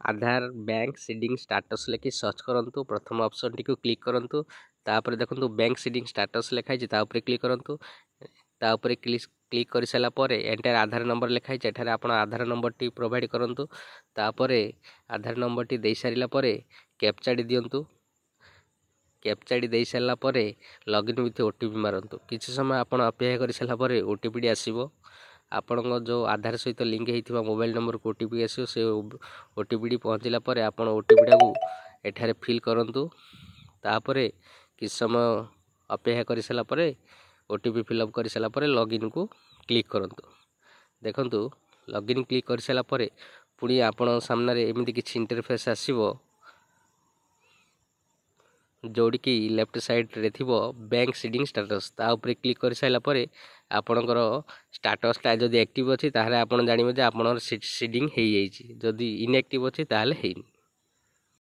आधार bank seeding status लिखि search करंतु प्रथम ऑप्शन टी को क्लिक करंतु तापर देखंतु बैंक सीडिंग स्टाटस लिखाई ता ऊपर क्लिक करंतु ता ऊपर क्लिक कर सारा पर एंटर आधार नंबर लिखाई एठारे आपण आधार नंबर टी प्रोवाइड करंतु तापर आधार नंबर टी दे सारिला पर कैप्चा डी दियंतु कैप्चा डी दे सारा पर लॉगिन विथ ओटीपी मारंतु किछि समय आपण अपेक्षा कर सारा पर ओटीपी डी आसीबो आपण जो आधार सहित लिंक होता मोबाइल नंबर को ओटीपी आसो से ओटीपी टी पहुँचला पर आपण ओटीपी टाकू एठारे फिल करंतु तापर किछ समय अपेक्षा कर सारा पर ओटीपी फिलअप कर सारा पर लॉगिन को क्लिक करंतु देखंतु लॉगिन क्लिक कर सारा पर पुणी आपण सामने एमती किछि इंटरफेस आसीबो जोड़ी की लेफ्ट साइड रे थिबो बैंक सीडिंग स्टेटस ता ऊपर क्लिक कर साइला पर आपणकर स्टेटस टा जदि एक्टिव अछि ताहाले आपण जानिबे जे आपणर सीडिंग हेई जाईछि जदि इनएक्टिव अछि ताहाले हेइनी।